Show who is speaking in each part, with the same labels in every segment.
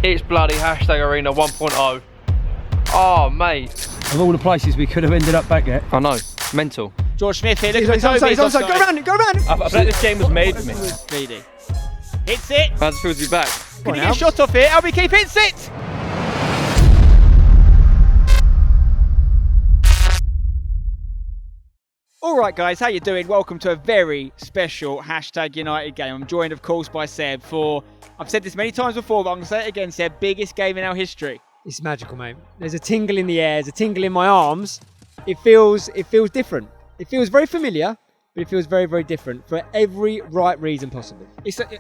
Speaker 1: It's bloody hashtag Arena 1.0. Oh, mate.
Speaker 2: Of all the places we could have ended up back at.
Speaker 1: I know. Mental.
Speaker 3: George Smith here. Look
Speaker 2: He's
Speaker 3: at
Speaker 2: onside, he's onside. Go around it, go around it.
Speaker 4: I feel like this game was made for me.
Speaker 3: Speedy. Hits it.
Speaker 1: How does it feel to be back?
Speaker 3: Can he get a shot off here? Albie Keep hits it. Alright guys, how you doing? Welcome to a very special hashtag United game. I'm joined of course by Seb for, I've said this many times before, but I'm going to say it again, Seb, biggest game in our history.
Speaker 5: It's magical, mate. There's a tingle in the air, there's a tingle in my arms. It feels different. It feels very familiar, but it feels very, very different for every right reason possible.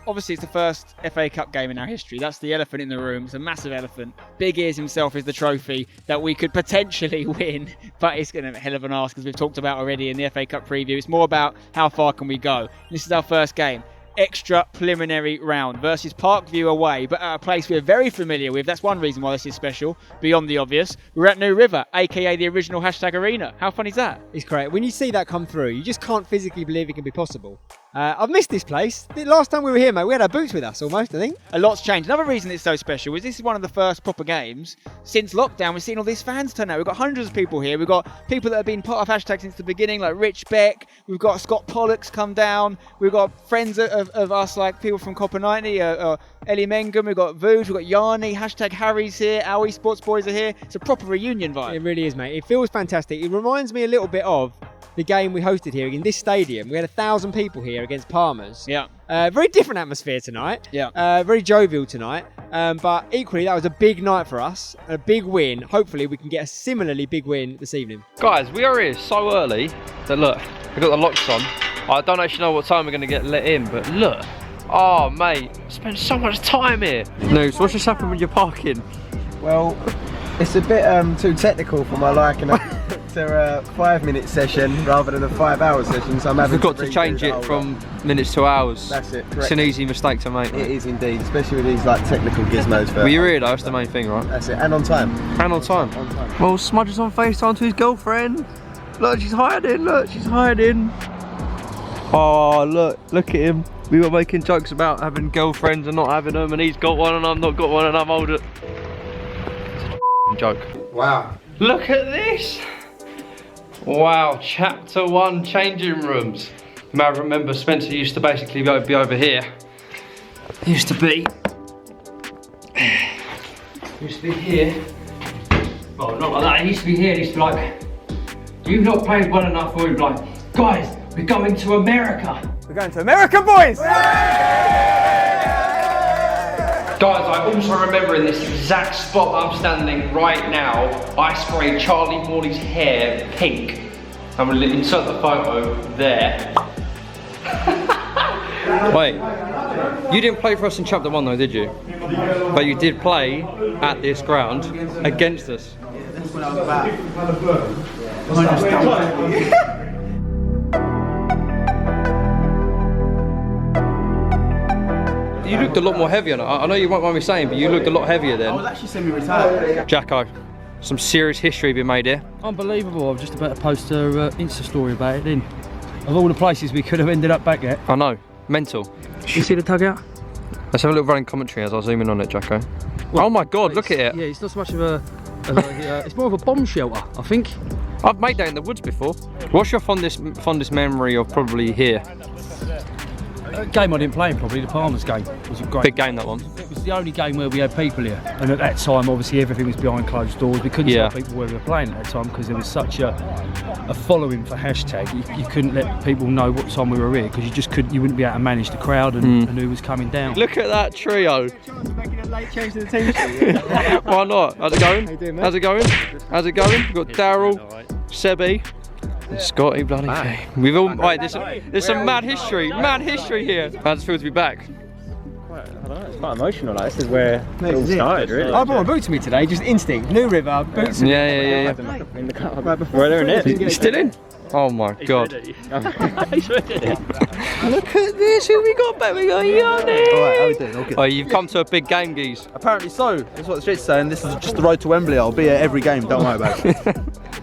Speaker 3: Obviously it's the first FA Cup game in our history. That's the elephant in the room. It's a massive elephant. Big Ears himself is the trophy that we could potentially win, but it's going to be a hell of an ask, as we've talked about already in the FA Cup preview. It's more about how far can we go. This is our first game. Extra preliminary round versus Parkview away, but at a place we're very familiar with. That's one reason why this is special, beyond the obvious. We're at New River, aka the original hashtag Arena. How fun is that?
Speaker 5: It's great. When you see that come through, you just can't physically believe it can be possible. I've missed this place. The last time we were here, mate, we had our boots with us almost, I think.
Speaker 3: A lot's changed. Another reason it's so special is this is one of the first proper games since lockdown. We've seen all these fans turn out. We've got hundreds of people here. We've got people that have been part of hashtag since the beginning, like Rich Beck. We've got Scott Pollocks come down. We've got friends of us, like people from Copper 90, Ellie Mengum. We've got Vood. We've got Yarny. Hashtag Harry's here. Our esports boys are here. It's a proper reunion vibe.
Speaker 5: It really is, mate. It feels fantastic. It reminds me a little bit of the game we hosted here in this stadium. We had 1,000 people here against Palmer's.
Speaker 3: Yeah.
Speaker 5: Very different atmosphere tonight.
Speaker 3: Yeah.
Speaker 5: Very jovial tonight. But equally, that was a big night for us. A big win. Hopefully, we can get a similarly big win this evening.
Speaker 1: Guys, we are here so early that look, we've got the locks on. I don't actually know what time we're going to get let in, but look. Oh, mate, I spent so much time here. Noose, what's just happened with your parking?
Speaker 6: Well, it's a bit too technical for my liking. It's a 5-minute session rather than a 5-hour session, so I'm having
Speaker 1: We've got to change it from minutes to hours.
Speaker 6: That's it, correct.
Speaker 1: It's an easy mistake to make.
Speaker 6: It is indeed, especially with these like technical gizmos.
Speaker 1: Were you here though? That's the main thing, right?
Speaker 6: That's it, and on time.
Speaker 1: And on time.
Speaker 6: On time.
Speaker 1: Well, Smudge is on FaceTime to his girlfriend. Look, she's hiding, look, she's hiding. Oh, look at him. We were making jokes about having girlfriends and not having them, and he's got one and I've not got one and I'm older. It's a joke.
Speaker 6: Wow.
Speaker 1: Look at this. Wow, chapter 1 changing rooms. You may remember Spencer used to basically be over here. He used to be here. Well, not like that, he used to be here, he used to be like, you've not played well enough, or he'd be like, guys, we're going to America.
Speaker 5: We're going to America, boys!
Speaker 1: Guys, I also remember in this exact spot I'm standing right now, I sprayed Charlie Morley's hair pink. I'm going to insert the photo there. Wait, you didn't play for us in chapter 1 though, did you? But you did play at this ground against us. You looked a lot more heavier. I know you won't mind me saying, but you looked a lot heavier then.
Speaker 6: I was actually semi-retired.
Speaker 1: Jacko, some serious history being made here.
Speaker 2: Unbelievable. I'm just about to post a Insta story about it then. Of all the places we could have ended up back at.
Speaker 1: I know, mental. You see the dugout? Let's have a little running commentary as I zoom in on it, Jacko. Well, oh my God, look at it.
Speaker 2: Yeah, it's not so much of a, it's more of a bomb shelter, I think.
Speaker 1: I've made that in the woods before. What's your fondest memory of probably here?
Speaker 2: A game I didn't play in, probably the Palmer's game. It was a great
Speaker 1: Big game, that one.
Speaker 2: It was the only game where we had people here, and at that time obviously everything was behind closed doors. We couldn't tell people where we were playing at that time because there was such a following for hashtag. You couldn't let people know what time we were here because you wouldn't be able to manage the crowd and who was coming down.
Speaker 1: Look at that trio.
Speaker 6: Making a late change to the team sheet.
Speaker 1: Why not? How's it going?
Speaker 6: How you doing, mate?
Speaker 1: How's it going? How's it going? We've got Daryl, Sebby, and Scotty bloody K. We've all there's some mad history here. How does it feel to be back?
Speaker 4: I don't know, it's quite emotional. Like, this is where it all started, really.
Speaker 5: I brought my boots with me today, just instinct. New River, boots.
Speaker 1: Yeah.
Speaker 4: In the car right before they're in it.
Speaker 1: You still in? Oh my God.
Speaker 4: He sure did it.
Speaker 1: Look at this, who we got back? We got Yanni.
Speaker 6: Alright, how are we doing? All good.
Speaker 1: Oh, you've come to a big game, geez.
Speaker 6: Apparently so. That's what the street's saying. This is just the road to Wembley. I'll be here every game. Don't worry about it.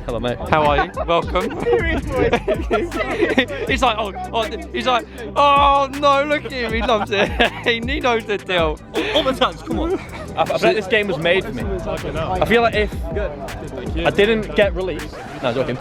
Speaker 1: Hello, mate. How are you? Welcome. He's like, oh no, look at him. He loves it. He knows the deal.
Speaker 4: All the times, come on.
Speaker 7: I feel like this game was made for me. I feel like if I didn't get released, no, joking,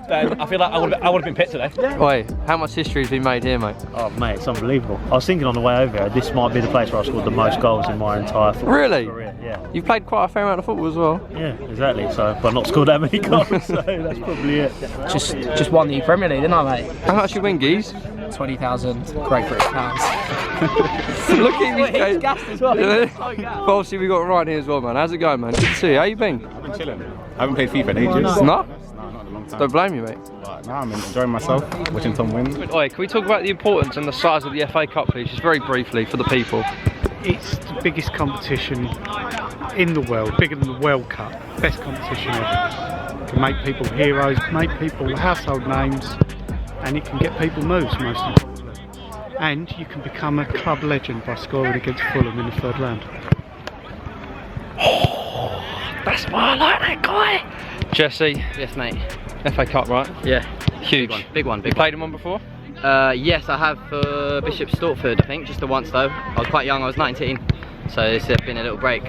Speaker 7: then I feel like I would have been picked today.
Speaker 1: Wait, how much history has been made here, mate?
Speaker 8: Oh mate, it's unbelievable. I was thinking on the way over here, this might be the place where I scored the most goals in my entire football career. Yeah.
Speaker 1: You've played quite a fair amount of football as well.
Speaker 8: Yeah, exactly. So, but not scored that many goals, so that's probably it.
Speaker 9: Just won the Premier League, didn't I, mate?
Speaker 1: How much you win, Geese?
Speaker 9: 20,000 Great British pounds.
Speaker 1: Look at these guys.
Speaker 9: Gassed as well.
Speaker 1: But obviously we got Ryan here as well, man. How's it going, man? Good to see you. How you been?
Speaker 10: I've been chilling. I haven't played FIFA in ages.
Speaker 1: No?
Speaker 10: No, not in a long time.
Speaker 1: Don't blame you, mate.
Speaker 10: No, I'm enjoying myself, watching Tom win.
Speaker 1: Oi, can we talk about the importance and the size of the FA Cup, please? Just very briefly for the people.
Speaker 11: It's the biggest competition in the world, bigger than the World Cup. Best competition ever. It can make people heroes, make people household names, and it can get people moves, most importantly. And you can become a club legend by scoring against Fulham in the third round.
Speaker 1: Oh, that's why I like that guy. Jesse.
Speaker 9: Yes, mate.
Speaker 1: FA Cup, right?
Speaker 9: Yeah.
Speaker 1: Huge.
Speaker 9: Big one.
Speaker 1: You played in one before?
Speaker 9: Yes, I have for Bishop Stortford, I think, just the once though. I was quite young, I was 19, so it's been a little break.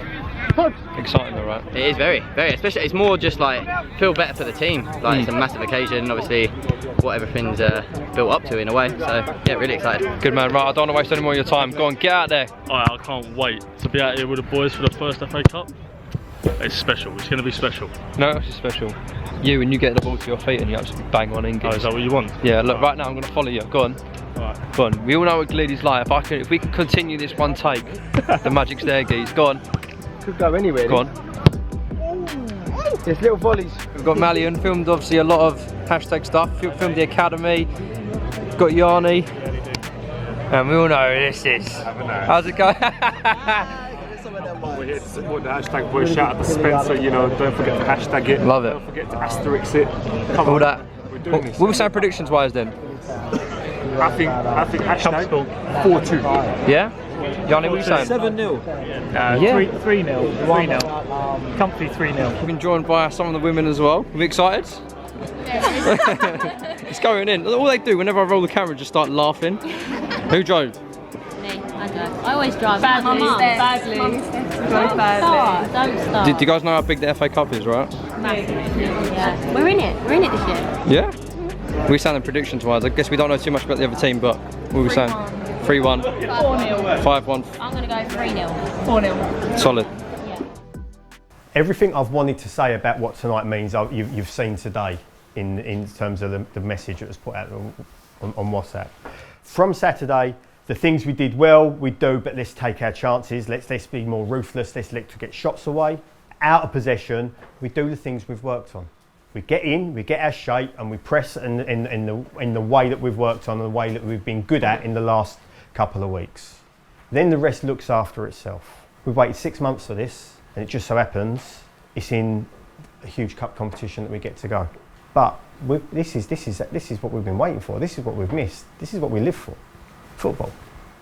Speaker 1: Exciting though, right?
Speaker 9: It is very, especially, it's more just like, feel better for the team. Like, it's a massive occasion, obviously, what everything's built up to in a way, so yeah, really excited.
Speaker 1: Good man, right, I don't want to waste any more of your time. Go on, get out there.
Speaker 12: I can't wait to be out here with the boys for the first FA Cup. It's special, it's going to be special.
Speaker 1: No, it's special. You, and you get the ball to your feet and you absolutely bang on in.
Speaker 12: Oh, is that what you want?
Speaker 1: Yeah, look, right now I'm going to follow you. Go on.
Speaker 12: Alright.
Speaker 1: Go on. We all know what Gleedy's like. If we can continue this one take, the magic's there, Geese. Go on.
Speaker 6: Could go anywhere.
Speaker 1: Go on.
Speaker 6: There's little volleys.
Speaker 1: We've got Malian, filmed obviously a lot of hashtag stuff, filmed the academy, got Yanni, and we all know who this is. How's it going?
Speaker 13: We're here to support the hashtag boys. Shout out to Spencer, you know, don't forget to hashtag it.
Speaker 1: Love it.
Speaker 13: Don't forget to asterisk it. Come
Speaker 1: all
Speaker 13: on.
Speaker 1: that.
Speaker 13: We're doing this.
Speaker 1: What we saying predictions wise then?
Speaker 13: I think hashtag 4-2.
Speaker 1: Yeah? Yanni, what are you saying?
Speaker 11: 7-0.
Speaker 1: Yeah.
Speaker 11: 3-0. 3-0. Comfy 3-0.
Speaker 1: We've been joined by some of the women as well. Are we excited? It's going in. All they do whenever I roll the camera, just start laughing. Who drove?
Speaker 14: I always drive. Badly. Don't start.
Speaker 1: Do you guys know how big the FA Cup is, right?
Speaker 14: Yeah. We're in it. We're in it this year.
Speaker 1: Yeah? We're saying predictions wise. I guess we don't know too much about the other team, but what are we saying? 3-1.
Speaker 14: 4-0.
Speaker 1: 5-1.
Speaker 14: I'm going to go 3-0. 4-0.
Speaker 1: Solid.
Speaker 15: Everything I've wanted to say about what tonight means, you've seen today in terms of the message that was put out on WhatsApp. From Saturday, the things we did well, we do, but let's take our chances. Let's be more ruthless. Let's look to get shots away. Out of possession, we do the things we've worked on. We get in, we get our shape, and we press in the way that we've worked on, and the way that we've been good at in the last couple of weeks. Then the rest looks after itself. We've waited 6 months for this, and it just so happens it's in a huge cup competition that we get to go. But this is what we've been waiting for. This is what we've missed. This is what we live for. Football.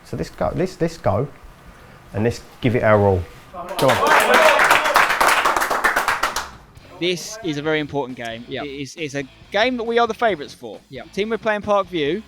Speaker 15: So let's go and let's give it our all. Go on.
Speaker 3: This is a very important game. It's a game that we are the favourites for. The team we're playing, Parkview,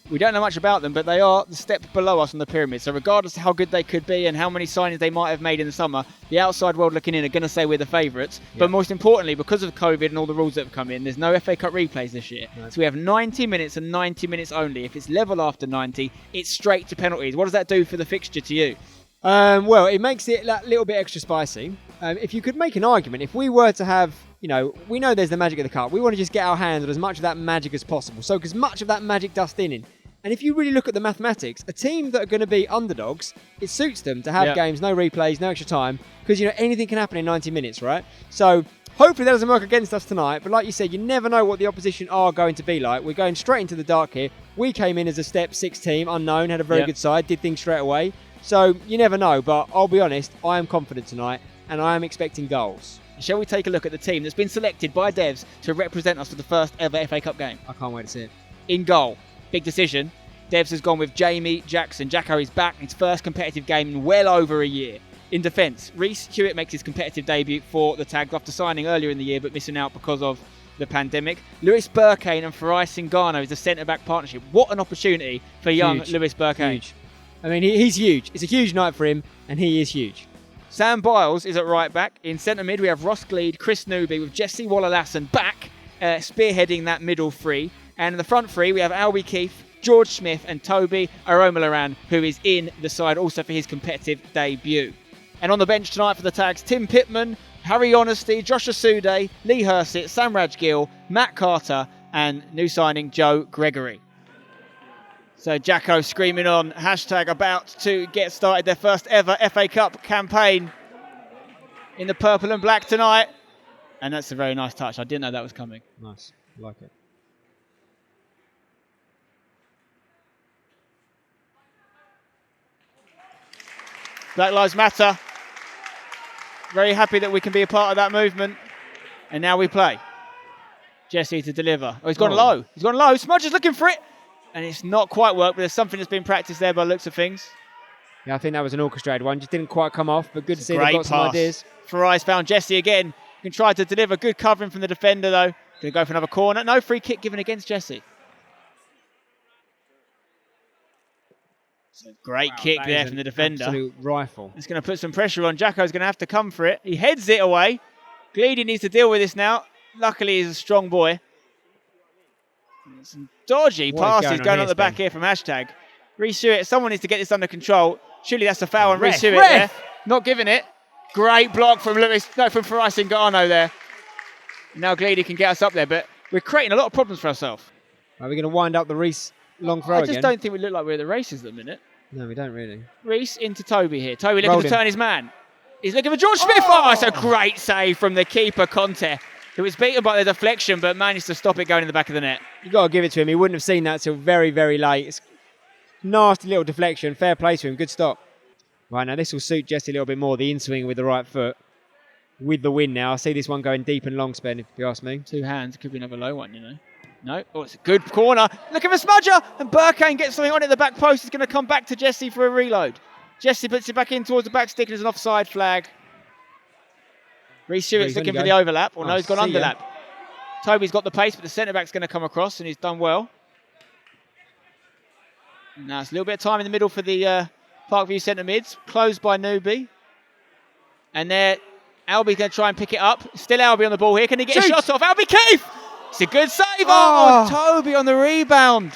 Speaker 3: we don't know much about them, but they are the step below us on the pyramid. So regardless of how good they could be and how many signings they might have made in the summer, the outside world looking in are going to say we're the favourites. But most importantly, because of COVID and all the rules that have come in, there's no FA Cup replays this year. So we have 90 minutes and 90 minutes only. If it's level after 90, it's straight to penalties. What does that do for the fixture to you?
Speaker 5: Well, it makes it that little bit extra spicy. If you could make an argument, if we were to have, we know there's the magic of the cup. We want to just get our hands on as much of that magic as possible. So as much of that magic dust in. And if you really look at the mathematics, a team that are going to be underdogs, it suits them to have games, no replays, no extra time, because anything can happen in 90 minutes, right? So hopefully that doesn't work against us tonight. But like you said, you never know what the opposition are going to be like. We're going straight into the dark here. We came in as a step 6 team, unknown, had a very good side, did things straight away. So you never know, but I'll be honest, I am confident tonight, and I am expecting goals.
Speaker 3: Shall we take a look at the team that's been selected by Devs to represent us for the first ever FA Cup game?
Speaker 5: I can't wait to see it.
Speaker 3: In goal, big decision. Devs has gone with Jamie Jackson. Jacko is back in his first competitive game in well over a year. In defence, Reece Hewitt makes his competitive debut for the Tags after signing earlier in the year but missing out because of the pandemic. Lewis Burkane and Farai Singano is the centre-back partnership. What an opportunity for young Lewis Burkane.
Speaker 5: Huge. I mean, he's huge. It's a huge night for him, and he is huge.
Speaker 3: Sam Biles is at right back. In centre mid, we have Ross Gleed, Chris Newby with Jesse Waller-Lassen back, spearheading that middle three. And in the front three, we have Albie Keefe, George Smith and Toby Aromalaran, who is in the side also for his competitive debut. And on the bench tonight for the Tags, Tim Pittman, Harry Honesty, Josh Asude, Lee Hursett, Samraj Gill, Matt Carter and new signing Joe Gregory. So Jacko screaming on, hashtag about to get started their first ever FA Cup campaign in the purple and black tonight. And that's a very nice touch. I didn't know that was coming.
Speaker 5: Nice, I like it.
Speaker 3: Black Lives Matter. Very happy that we can be a part of that movement. And now we play. Jesse to deliver. Oh, he's gone low. He's gone low. Smudge is looking for it. And it's not quite worked, but there's something that's been practiced there by the looks of things.
Speaker 5: Yeah, I think that was an orchestrated one. Just didn't quite come off, but good to see they've got some ideas.
Speaker 3: Farais found Jesse again. Can try to deliver. Good covering from the defender, though. Going to go for another corner. No free kick given against Jesse. So great kick there from the defender.
Speaker 5: Absolute rifle.
Speaker 3: It's going to put some pressure on. Jacko's going to have to come for it. He heads it away. Gleedy needs to deal with this now. Luckily, he's a strong boy. Some dodgy passes going on the back here from hashtag. Reece Hewitt, someone needs to get this under control. Surely that's a foul on Reece Hewitt there. Not giving it. Great block from from Farais Ngannou there. Now Gleedy can get us up there, but we're creating a lot of problems for ourselves.
Speaker 5: Are we going to wind up the Reece long throw
Speaker 3: I
Speaker 5: again?
Speaker 3: just don't think we look like we're at the races at the minute.
Speaker 5: No, we don't really.
Speaker 3: Reece into Toby here. Toby looking to turn his man. He's looking for George Smith. Oh, it's a great save from the keeper, Conte, who was beaten by the deflection but managed to stop it going in the back of the net.
Speaker 5: You've got to give it to him. He wouldn't have seen that till very, very late. It's nasty little deflection. Fair play to him. Good stop. Right, now this will suit Jesse a little bit more. The in-swing with the right foot. With the win now. I see this one going deep and long, Spen, if you ask me.
Speaker 3: Two hands. Could be another low one, you know. No. Oh, it's a good corner. Looking for Smudger. And Burkane gets something on it at the back post. It's going to come back to Jesse for a reload. Jesse puts it back in towards the back stick and there's an offside flag. Reece Hewitt's looking for the overlap. Or no, he's gone underlap. Toby's got the pace, but the centre-back's going to come across and he's done well. Now it's a little bit of time in the middle for the Parkview centre mids. Closed by Newby. And there, Albie's going to try and pick it up. Still Albie on the ball here. Can he get a shot off? Albie Keefe! It's a good save. Oh, Toby on the rebound.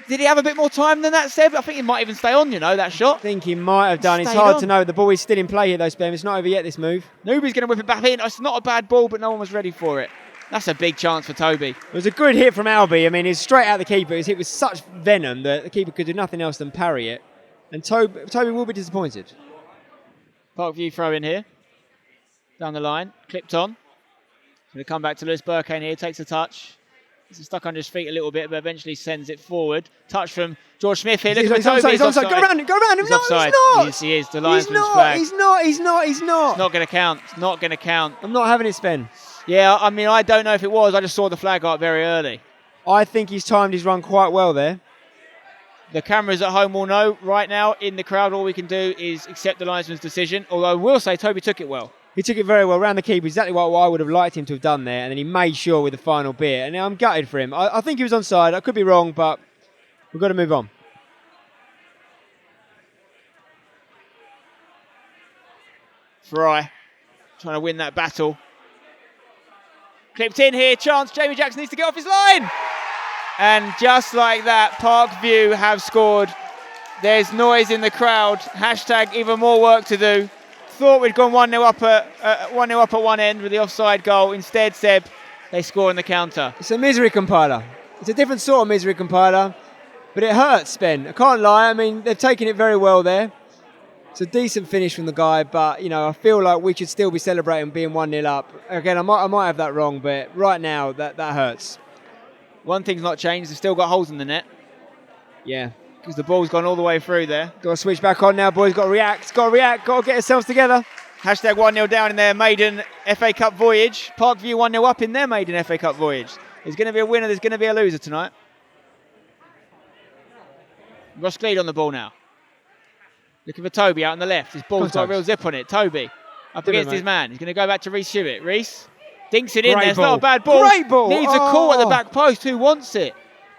Speaker 3: Did he have a bit more time than that, Seb? I think he might even stay on, you know, that shot.
Speaker 5: I think he might have done. It's hard to know. The ball is still in play here, though, Spem. It's not over yet, this move.
Speaker 3: Newby's going to whip it back in. It's not a bad ball, but no one was ready for it. That's a big chance for Toby.
Speaker 5: It was a good hit from Albie. I mean, he's straight out the keeper. His hit was such venom that the keeper could do nothing else than parry it. And Toby will be disappointed.
Speaker 3: Parkview throw in here. Down the line. Clipped on. Going to come back to Lewis Burkane here. Takes a touch. He's stuck under his feet a little bit, but eventually sends it forward. Touch from George Smith here. Look at Toby.
Speaker 5: He's onside. Go around him.
Speaker 3: He's offside. Yes, he is. The linesman's flag.
Speaker 5: He's not.
Speaker 3: It's not going to count. It's not going to count.
Speaker 5: I'm not having it, Spen.
Speaker 3: Yeah, I mean, I don't know if it was. I just saw the flag up very early.
Speaker 5: I think he's timed his run quite well there.
Speaker 3: The cameras at home will know right now. In the crowd, all we can do is accept the linesman's decision. Although I will say Toby took it well.
Speaker 5: He took it very well, round the keeper, exactly what I would have liked him to have done there, and then he made sure with the final bit. And I'm gutted for him. I think he was onside. I could be wrong, but we've got to move on.
Speaker 3: Fry trying to win that battle. Clipped in here, chance. Jamie Jackson needs to get off his line. And just like that, Parkview have scored. There's noise in the crowd. Hashtag even more work to do. Thought we'd gone 1-0 up at one end with the offside goal. Instead, Seb, they score on the counter.
Speaker 5: It's a misery compiler. It's a different sort of misery compiler, but it hurts, Ben. I can't lie. I mean, they've taken it very well there. It's a decent finish from the guy, but you know, I feel like we should still be celebrating being 1-0 up. Again, I might have that wrong, but right now that hurts.
Speaker 3: One thing's not changed. They've still got holes in the net.
Speaker 5: Yeah.
Speaker 3: Because the ball's gone all the way through there.
Speaker 5: Got to switch back on now, boys. Got to react. Got to get ourselves together.
Speaker 3: Hashtag 1-0 down in their maiden FA Cup voyage. Parkview 1-0 up in their maiden FA Cup voyage. There's going to be a winner. There's going to be a loser tonight. Ross Gleed on the ball now. Looking for Toby out on the left. His ball's got a real zip on it. Toby up against his man. He's going to go back to Reece Hewitt. Reece dinks it in there. It's not a bad ball.
Speaker 5: Great ball.
Speaker 3: Needs a call at the back post. Who wants it?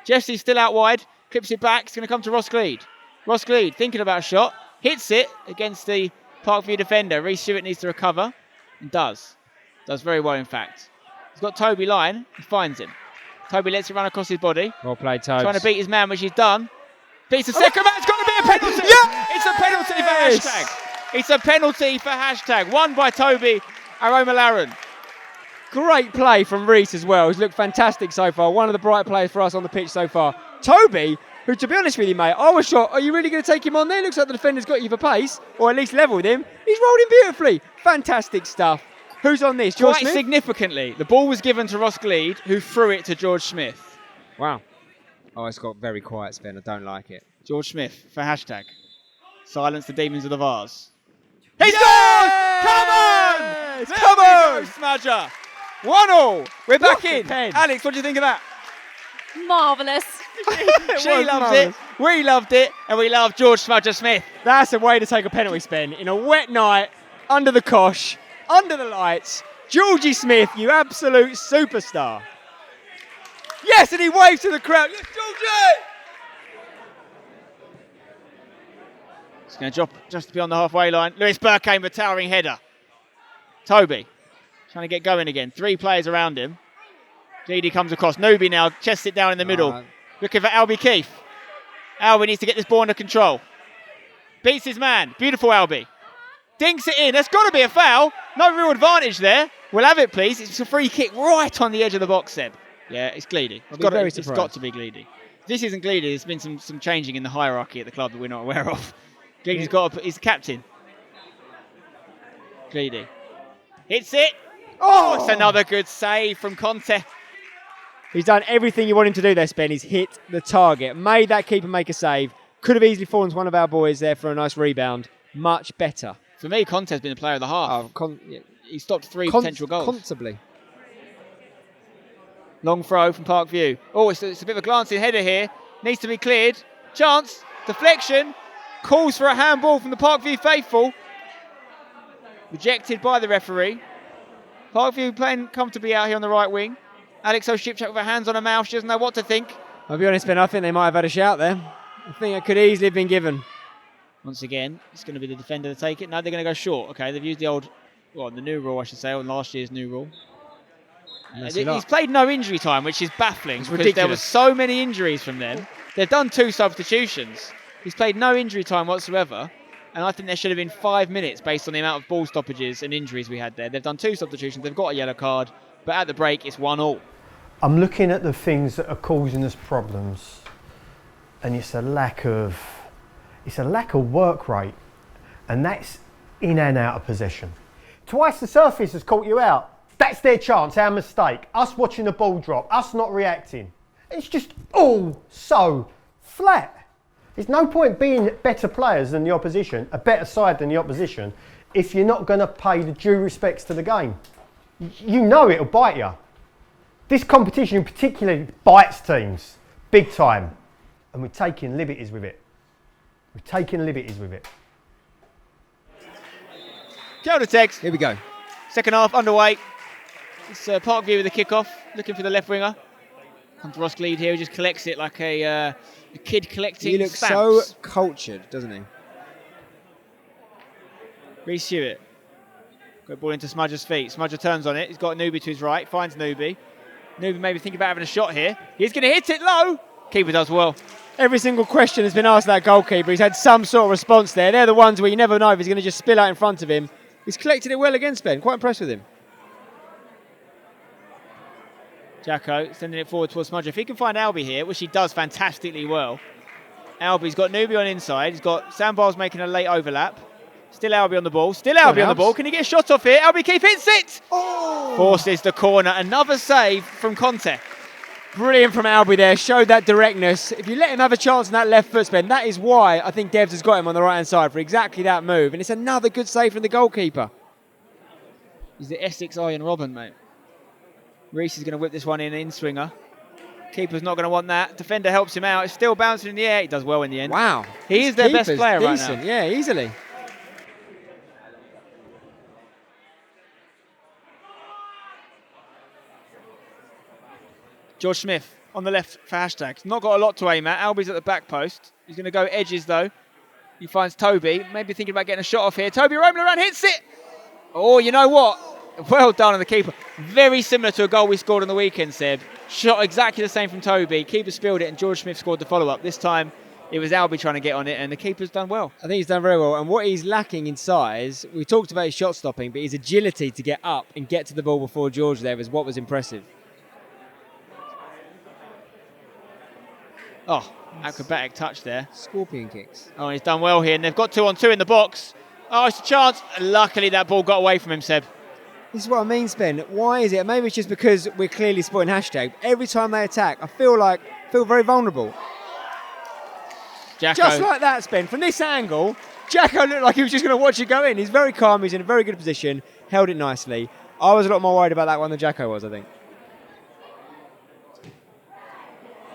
Speaker 3: Jesse's still out wide. Clips it back. It's going to come to Ross Gleed. Ross Gleed thinking about a shot. Hits it against the Parkview defender, Reece Stewart needs to recover, and does. Does very well, in fact. He's got Toby Lyon, he finds him. Toby lets it run across his body.
Speaker 5: Well played, Tobes.
Speaker 3: Trying to beat his man, which he's done. Beats the second man, it's got to be a penalty! Yeah! It's a penalty for hashtag. It's a penalty for hashtag. Won by Toby Aromalaran.
Speaker 5: Great play from Reece as well. He's looked fantastic so far. One of the bright players for us on the pitch so far. Toby, who, to be honest with you, mate, I was shocked. Are you really going to take him on there? Looks like the defender's got you for pace, or at least level with him. He's rolled in beautifully. Fantastic stuff. Who's on this? George
Speaker 3: Quite
Speaker 5: Smith?
Speaker 3: significantly, the ball was given to Ross Gleed, who threw it to George Smith.
Speaker 5: Wow. Oh, it's got very quiet, Sven. I don't like it.
Speaker 3: George Smith for hashtag. Silence the demons of the Vars. He scores! Come on! Come on! Smudger. 1-1. We're back in. Alex, what do you think of that?
Speaker 14: Marvellous.
Speaker 3: She loves it. We loved it. And we love George Smudger Smith.
Speaker 5: That's a way to take a penalty, Sven. In a wet night, under the cosh, under the lights. Georgie Smith, you absolute superstar. Yes, and he waves to the crowd. Yes, Georgie!
Speaker 3: It's going to drop just beyond the halfway line. Lewis Burkheim, a towering header. Toby trying to get going again. 3 players around him. JD comes across. Nubi now chests it down in the middle. Looking for Albie Keefe. Albie needs to get this ball under control. Beats his man. Beautiful Albie. Dinks it in. There's got to be a foul. No real advantage there. We'll have it, please. It's a free kick right on the edge of the box, Seb. Yeah, it's Gleedy. It's got to be Gleedy. If this isn't Gleedy, there's been some changing in the hierarchy at the club that we're not aware of. Gleedy's got to, he's the captain. Gleedy. Hits it. Oh, it's another good save from Conte.
Speaker 5: He's done everything you want him to do there, Spen. He's hit the target. Made that keeper make a save. Could have easily fallen to one of our boys there for a nice rebound. Much better.
Speaker 3: For me, Conte's been the player of the half. He stopped 3 potential goals.
Speaker 5: Comfortably.
Speaker 3: Long throw from Parkview. Oh, it's a bit of a glancing header here. Needs to be cleared. Chance. Deflection. Calls for a handball from the Parkview faithful. Rejected by the referee. Parkview playing comfortably out here on the right wing. Alex O'Shipchak with her hands on her mouth. She doesn't know what to think.
Speaker 5: I'll be honest, Ben, I think they might have had a shout there. I think it could easily have been given.
Speaker 3: Once again, it's going to be the defender to take it. No, they're going to go short. Okay, they've used the new rule, I should say, or last year's new rule. He's played no injury time, which is baffling because
Speaker 5: ridiculous.
Speaker 3: There were so many injuries from them. They've done 2 substitutions. He's played no injury time whatsoever, and I think there should have been 5 minutes based on the amount of ball stoppages and injuries we had there. They've done 2 substitutions. They've got a yellow card, but at the break, it's 1-1.
Speaker 15: I'm looking at the things that are causing us problems, and it's a lack of work rate, and that's in and out of possession. Twice the surface has caught you out. That's their chance, our mistake. Us watching the ball drop, us not reacting. It's just all so flat. There's no point being better players than the opposition, a better side than the opposition, if you're not going to pay the due respects to the game. You know it'll bite you. This competition particularly bites teams, big time. And we're taking liberties with it.
Speaker 3: Kia ora, Tex.
Speaker 5: Here we go.
Speaker 3: Second half underway. It's Parkview with the kick-off, looking for the left winger. Comes Ross Gleed here, who just collects it like a kid collecting
Speaker 5: He looks
Speaker 3: stamps.
Speaker 5: so cultured, doesn't he?
Speaker 3: Reece Stewart. Got ball into Smudger's feet. Smudger turns on it. He's got Nubi to his right. Finds Nubi. Nubi maybe thinking about having a shot here. He's going to hit it low. Keeper does well.
Speaker 5: Every single question has been asked that goalkeeper. He's had some sort of response there. They're the ones where you never know if he's going to just spill out in front of him. He's collected it well against Ben. Quite impressed with him.
Speaker 3: Jacko sending it forward towards Smudger. If he can find Albie here, which he does fantastically well. Albie's got Nubi on inside. He's got Sam Bowles making a late overlap. Still Albie on the ball. Still Albie on the ball. Can he get a shot off here? Albie Keefe hits it! Oh. Forces the corner. Another save from Conte.
Speaker 5: Brilliant from Albie there. Showed that directness. If you let him have a chance on that left foot spin, that is why I think Devs has got him on the right-hand side for exactly that move. And it's another good save from the goalkeeper.
Speaker 3: He's the Essex Iron Robin, mate. Reece is going to whip this one in swinger. Keeper's not going to want that. Defender helps him out. It's still bouncing in the air. He does well in the end.
Speaker 5: Wow.
Speaker 3: He is their best player right now.
Speaker 5: Yeah, easily.
Speaker 3: George Smith on the left for hashtag. He's not got a lot to aim at. Albie's at the back post. He's going to go edges though. He finds Toby, maybe thinking about getting a shot off here. Toby roaming around, hits it. Oh, you know what? Well done on the keeper. Very similar to a goal we scored on the weekend, Seb. Shot exactly the same from Toby. Keeper spilled it and George Smith scored the follow-up. This time it was Albie trying to get on it and the keeper's done well.
Speaker 5: I think he's done very well. And what he's lacking in size, we talked about his shot stopping, but his agility to get up and get to the ball before George there was what was impressive.
Speaker 3: Oh, acrobatic touch there.
Speaker 5: Scorpion kicks.
Speaker 3: Oh, he's done well here, and they've got 2-on-2 in the box. Oh, it's a chance. Luckily, that ball got away from him, Seb.
Speaker 5: This is what I mean, Spen. Why is it? Maybe it's just because we're clearly supporting Hashtag. Every time they attack, I feel very vulnerable.
Speaker 3: Jacko.
Speaker 5: Just like that, Spen. From this angle, Jacko looked like he was just going to watch it go in. He's very calm. He's in a very good position. Held it nicely. I was a lot more worried about that one than Jacko was, I think.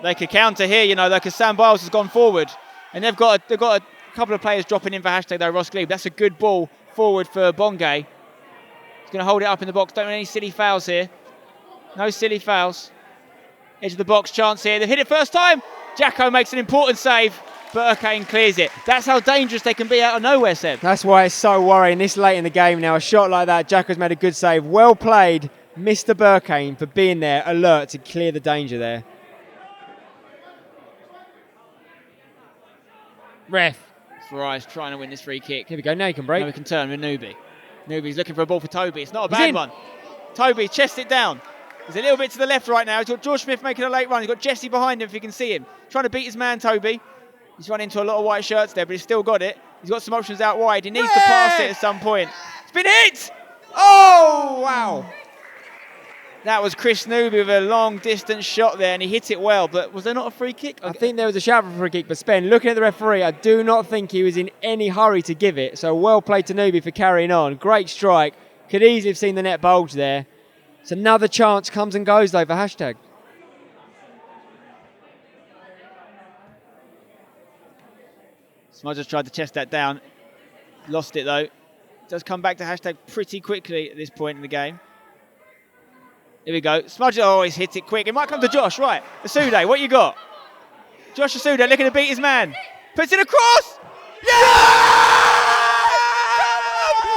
Speaker 3: They could counter here, because Sam Biles has gone forward. And they've got a couple of players dropping in for Hashtag, though, Ross Glebe. That's a good ball forward for Bongay. He's going to hold it up in the box. Don't want any silly fouls here. No silly fouls. Edge of the box chance here. They've hit it first time. Jacko makes an important save. Burkane clears it. That's how dangerous they can be out of nowhere, Seb.
Speaker 5: That's why it's so worrying this late in the game now. A shot like that, Jacko's made a good save. Well played, Mr. Burkane, for being there, alert to clear the danger there.
Speaker 3: Ref. Farais trying to win this free kick.
Speaker 5: Here we go, now you can break.
Speaker 3: Now we can turn with Nubi. Nubi's looking for a ball for Toby. It's not a bad one. Toby chests it down. He's a little bit to the left right now. He's got George Smith making a late run. He's got Jesse behind him if you can see him. Trying to beat his man, Toby. He's run into a lot of white shirts there, but he's still got it. He's got some options out wide. He needs to pass it at some point. It's been hit! Oh, wow. That was Chris Newby with a long distance shot there, and he hit it well, but was there not a free kick?
Speaker 5: I think there was a shout for a free kick, but Spen, looking at the referee, I do not think he was in any hurry to give it. So well played to Newby for carrying on. Great strike. Could easily have seen the net bulge there. It's another chance, comes and goes though for Hashtag.
Speaker 3: Smudgers tried to chest that down. Lost it though. Does come back to Hashtag pretty quickly at this point in the game. Here we go. Smudger always hits it quick. It might come to Josh, right. Asude, what you got? Josh Asude looking to beat his man. Puts it across. Yeah!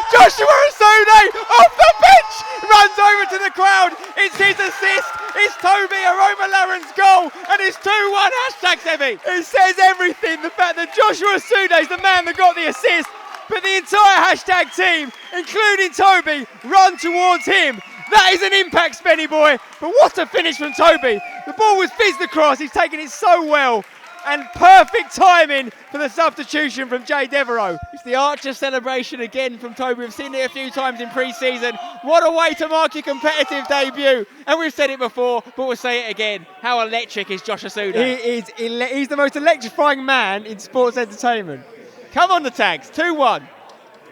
Speaker 3: Joshua Asude off the bench. Runs over to the crowd. It's his assist. It's Toby Aroma Laren's goal. And it's 2-1 Hashtag Sebi.
Speaker 5: It says everything. The fact that Joshua Asude is the man that got the assist. But the entire Hashtag team, including Toby, run towards him. That is an impact, Spenny boy. But what a finish from Toby. The ball was fizzed across. He's taken it so well. And perfect timing for the substitution from Jay Devereaux.
Speaker 3: It's the Archer celebration again from Toby. We've seen it a few times in pre-season. What a way to mark your competitive debut. And we've said it before, but we'll say it again. How electric is Josh Asude?
Speaker 5: He's the most electrifying man in sports entertainment.
Speaker 3: Come on the Tags, 2-1.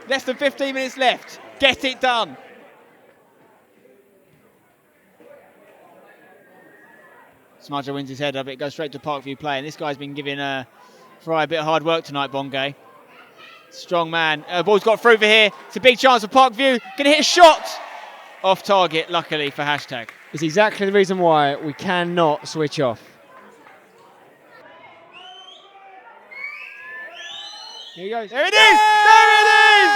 Speaker 3: Less than 15 minutes left. Get it done. Smudger wins his head up. It goes straight to Parkview play. And this guy's been giving Fry a bit of hard work tonight, Bongay. Strong man. Ball's got through for here. It's a big chance for Parkview. Going to hit a shot. Off target, luckily for Hashtag.
Speaker 5: It's exactly the reason why we cannot switch off. Here he goes.
Speaker 3: There it is! There it is!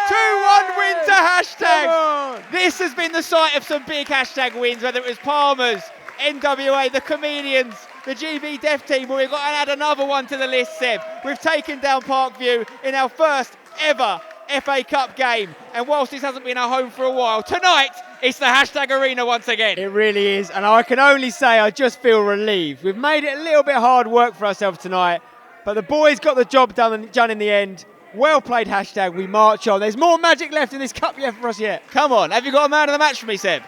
Speaker 3: 2-1 win to Hashtag. This has been the site of some big Hashtag wins, whether it was Palmer's, NWA, the Comedians, the GB Def team, but we've got to add another one to the list, Seb. We've taken down Parkview in our first ever FA Cup game. And whilst this hasn't been our home for a while, tonight it's the Hashtag Arena once again.
Speaker 5: It really is. And I can only say I just feel relieved. We've made it a little bit hard work for ourselves tonight, but the boys got the job done in the end. Well played, Hashtag. We march on. There's more magic left in this cup yet for us yet.
Speaker 3: Come on. Have you got a man of the match for me, Seb?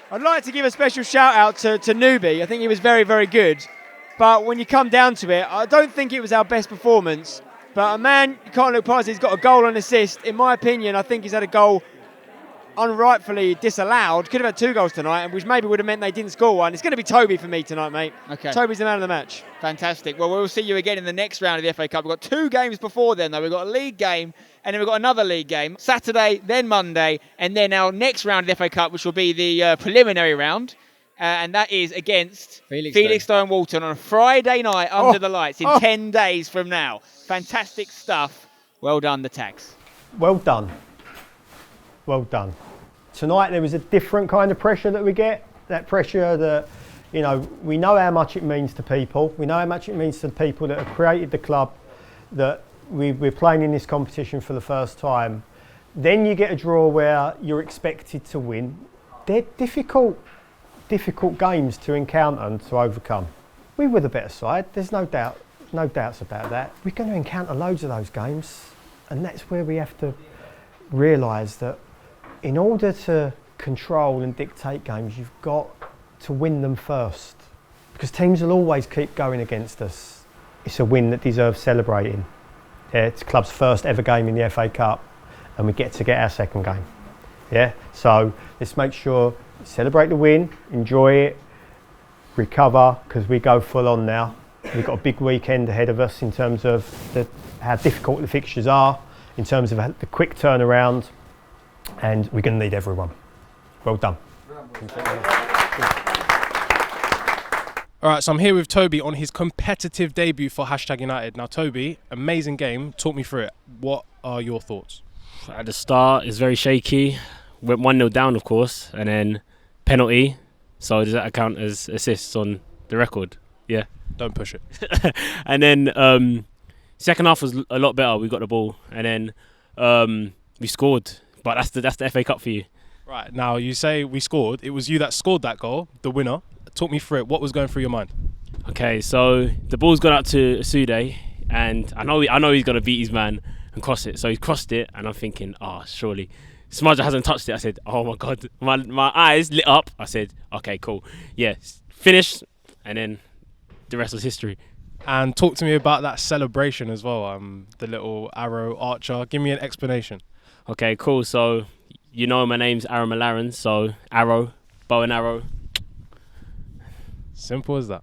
Speaker 5: I'd like to give a special shout out to Newby. I think he was very, very good. But when you come down to it, I don't think it was our best performance. But a man, you can't look past it, he's got a goal and assist. In my opinion, I think he's had a goal unrightfully disallowed. Could have had 2 goals tonight, which maybe would have meant they didn't score one. It's going to be Toby for me tonight, mate.
Speaker 3: Okay.
Speaker 5: Toby's the man of the match.
Speaker 3: Fantastic. Well, we'll see you again in the next round of the FA Cup. We've got 2 games before then, though. We've got a league game, and then we've got another league game. Saturday, then Monday, and then our next round of the FA Cup, which will be the preliminary round. And that is against Felixstowe and Walton on a Friday night under the lights in 10 days from now. Fantastic stuff. Well done, the Tags.
Speaker 15: Well done. Well done. Tonight there was a different kind of pressure that we get. That pressure that, you know, we know how much it means to people. We know how much it means to the people that have created the club, that we're playing in this competition for the first time. Then you get a draw where you're expected to win. They're difficult games to encounter and to overcome. We were the better side, there's no doubts about that. We're going to encounter loads of those games, and that's where we have to realise that in order to control and dictate games, you've got to win them first, because teams will always keep going against us. It's a win that deserves celebrating. Yeah, it's the club's first ever game in the FA Cup, and we get to get our second game. Yeah, so let's make sure, celebrate the win, enjoy it, recover, because we go full on now. We've got a big weekend ahead of us in terms of how difficult the fixtures are, in terms of the quick turnaround, and we're going to need everyone. Well done.
Speaker 16: All right, so I'm here with Toby on his competitive debut for #United. Now, Toby, amazing game. Talk me through it. What are your thoughts?
Speaker 17: At the start, it's very shaky. Went 1-0 down, of course, and then penalty. So does that count as assists on the record? Yeah.
Speaker 16: Don't push it.
Speaker 17: And then second half was a lot better. We got the ball, and then we scored. But that's the FA Cup for you.
Speaker 16: Right, now you say we scored. It was you that scored that goal, the winner. Talk me through it. What was going through your mind?
Speaker 17: Okay, so the ball's gone out to Sude, and I know he's gonna beat his man and cross it. So he crossed it, and I'm thinking, surely Smudger hasn't touched it. I said, oh my God, my eyes lit up. I said, okay, cool, yeah, finish, and then the rest was history.
Speaker 16: And talk to me about that celebration as well. The little arrow archer. Give me an explanation.
Speaker 17: Okay, cool. So you know my name's Aaron Malaren, so arrow, bow and arrow.
Speaker 16: Simple as that.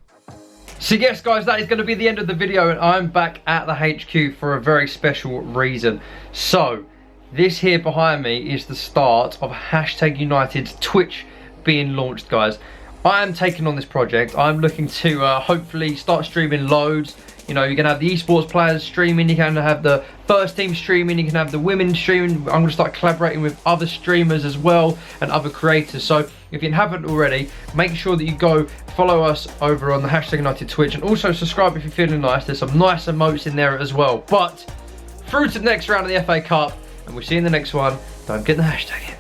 Speaker 1: So yes guys, that is going to be the end of the video, and I'm back at the HQ for a very special reason. So this here behind me is the start of #United's Twitch being launched, guys. I am taking on this project. I'm looking to hopefully start streaming loads. You know, you can have the esports players streaming, you can have the first team streaming, you can have the women streaming. I'm going to start collaborating with other streamers as well and other creators. So if you haven't already, make sure that you go follow us over on the #United Twitch, and also subscribe if you're feeling nice. There's some nice emotes in there as well. But through to the next round of the FA Cup, and we'll see you in the next one. Don't get the hashtag in.